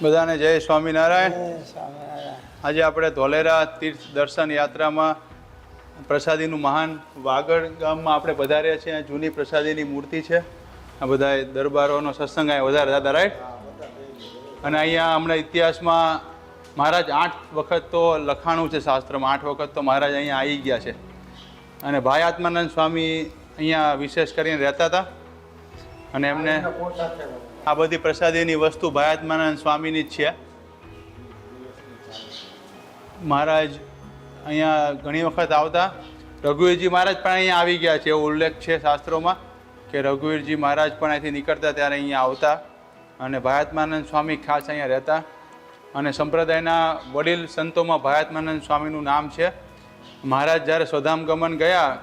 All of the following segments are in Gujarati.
બધાને જય સ્વામિનારાયણ। સ્વામિનારાયણ। આજે આપણે ધોલેરા તીર્થ દર્શન યાત્રામાં પ્રસાદીનું મહાન વાગડ ગામમાં આપણે પધાર્યા છીએ। જૂની પ્રસાદીની મૂર્તિ છે। આ બધા દરબારોનો સત્સંગ અહીંયા વધારે થતા, રાઈટ। અને અહીંયા હમણાં ઇતિહાસમાં મહારાજ 8 વખત તો લખાણું છે શાસ્ત્રમાં, 8 વખત તો મહારાજ અહીંયા આવી ગયા છે। અને ભાઈ આત્માનંદ સ્વામી અહીંયા વિશેષ કરીને રહેતા હતા અને એમને આ બધી પ્રસાદીની વસ્તુ ભાઈ આત્માનંદ સ્વામીની જ છે। મહારાજ અહીંયા ઘણી વખત આવતા। રઘુવીરજી મહારાજ પણ અહીંયા આવી ગયા છે, એવો ઉલ્લેખ છે શાસ્ત્રોમાં કે રઘુવીરજી મહારાજ પણ અહીંથી નીકળતા ત્યારે અહીંયા આવતા અને ભાઈ આત્માનંદ સ્વામી ખાસ અહીંયા રહેતા। અને સંપ્રદાયના વડીલ સંતોમાં ભાઈ આત્માનંદ સ્વામીનું નામ છે। મહારાજ જ્યારે સ્વધામ ગમન ગયા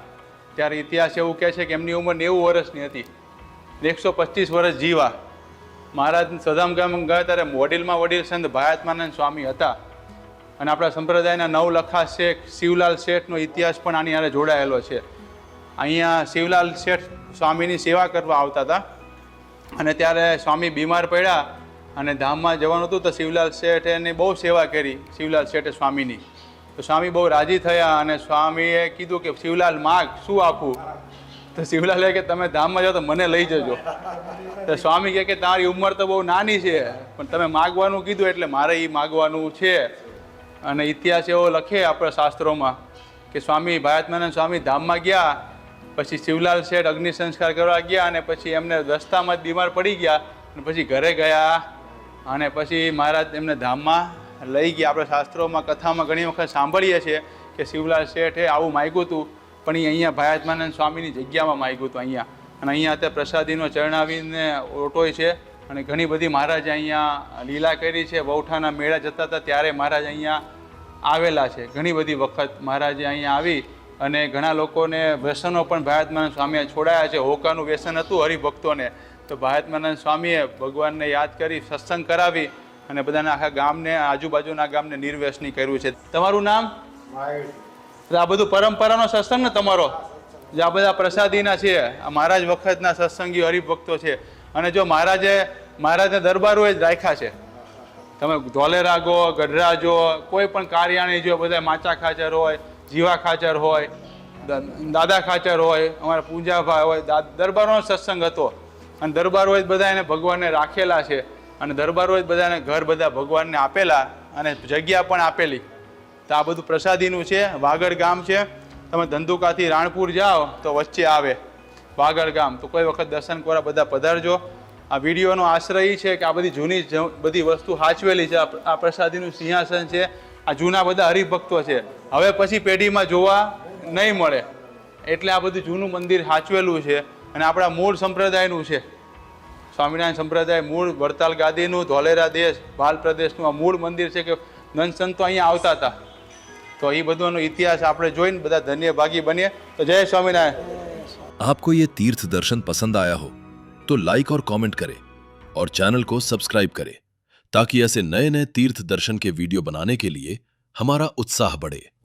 ત્યારે ઇતિહાસ એવું કહે છે કે એમની ઉંમર 90 વર્ષની હતી, 125 વર્ષ જીવા। મહારાજ સ્વધામ ગમન ગયા ત્યારે વડીલમાં વડીલ સંત ભાઈ આત્માનંદ સ્વામી હતા। અને આપણા સંપ્રદાયના નવલખા શેઠ શિવલાલ શેઠનો ઇતિહાસ પણ આની હારે જોડાયેલો છે। અહીંયા શિવલાલ શેઠ સ્વામીની સેવા કરવા આવતા હતા અને ત્યારે સ્વામી બીમાર પડ્યા અને ધામમાં જવાનું હતું તો શિવલાલ શેઠે એની બહુ સેવા કરી, શિવલાલ શેઠે સ્વામીની। તો સ્વામી બહુ રાજી થયા અને સ્વામીએ કીધું કે શિવલાલ માગ શું આપું? તો શિવલાલે કે તમે ધામમાં જાઓ તો મને લઈ જજો। તો સ્વામી કહે કે તારી ઉંમર તો બહુ નાની છે પણ તમે માગવાનું કીધું એટલે મારે એ માગવાનું છે। અને ઇતિહાસ એવો લખે આપણા શાસ્ત્રોમાં કે સ્વામી ભાઈ આત્માનંદ સ્વામી ધામમાં ગયા, પછી શિવલાલ શેઠ અગ્નિ સંસ્કાર કરવા ગયા અને પછી એમને રસ્તામાં જ બીમાર પડી ગયા અને પછી ઘરે ગયા અને પછી મહારાજ એમને ધામમાં લઈ ગયા। આપણે શાસ્ત્રોમાં કથામાં ઘણી વખત સાંભળીએ છીએ કે શિવલાલ શેઠે આવું માગ્યું હતું પણ એ અહીંયા ભાઈ આત્માનંદ સ્વામીની જગ્યામાં માગ્યું હતું અહીંયા। અને અહીંયા અત્યારે પ્રસાદીનો ચરણાવીને ઓટોય છે અને ઘણી બધી મહારાજે અહીંયા લીલા કરી છે। વૌઠાના મેળા જતા હતા ત્યારે મહારાજ અહીંયા આવેલા છે। ઘણી બધી વખત મહારાજે અહીંયા આવી અને ઘણા લોકોને વ્યસનો પણ ભાઈ આત્માનંદ સ્વામીએ છોડાયા છે। હોકાનું વ્યસન હતું હરિભક્તોને, તો ભાઈ આત્માનંદ સ્વામીએ ભગવાનને યાદ કરી સત્સંગ કરાવી અને બધાના આખા ગામને આજુબાજુના ગામને નિર્વ્યસની કર્યું છે। તમારું નામ? આ બધું પરંપરાનો સત્સંગ ને તમારો? જે આ બધા પ્રસાદીના છે, આ મહારાજ વખતના સત્સંગી હરિભક્તો છે। અને જો મહારાજને દરબારો જ રાખ્યા છે। તમે ધોલેરા ગો, ગઢડા જો, કોઈ પણ કાર્યાણી જો, બધા માચા ખાચર હોય, જીવા ખાચર હોય, દાદા ખાચર હોય, અમારા પૂંજાભાઈ હોય, દરબારોનો સત્સંગ હતો અને દરબારોએ જ બધા એને ભગવાનને રાખેલા છે અને દરબારોએ જ બધાને ઘર બધા ભગવાનને આપેલા અને જગ્યા પણ આપેલી। તો આ બધું પ્રસાદીનું છે। વાગડ ગામ છે, તમે ધંધુકાથી રાણપુર જાઓ તો વચ્ચે આવે વાગડ ગામ, તો કોઈ વખત દર્શન કરવા બધા પધારજો। આ વિડીયોનો આશ્રય એ છે કે આ બધી જૂની બધી વસ્તુ સાચવેલી છે। આ પ્રસાદીનું સિંહાસન છે, આ જૂના બધા હરિભક્તો છે, હવે પછી પેઢીમાં જોવા નહીં મળે એટલે આ બધું જૂનું મંદિર સાચવેલું છે અને આપણા મૂળ સંપ્રદાયનું છે। સ્વામિનારાયણ સંપ્રદાય મૂળ વડતાલ ગાદીનું, ધોલેરા દેશ ભાલ પ્રદેશનું આ મૂળ મંદિર છે કે નંદ સંતો અહીંયા આવતા હતા। તો એ બધોનો ઇતિહાસ આપણે જોઈને બધા ધન્ય ભાગી બનીએ। તો જય સ્વામિનારાયણ। आपको ये तीर्थ दर्शन पसंद आया हो तो लाइक और कमेंट करें और चैनल को सब्सक्राइब करें ताकि ऐसे नए नए तीर्थ दर्शन के वीडियो बनाने के लिए हमारा उत्साह बढ़े।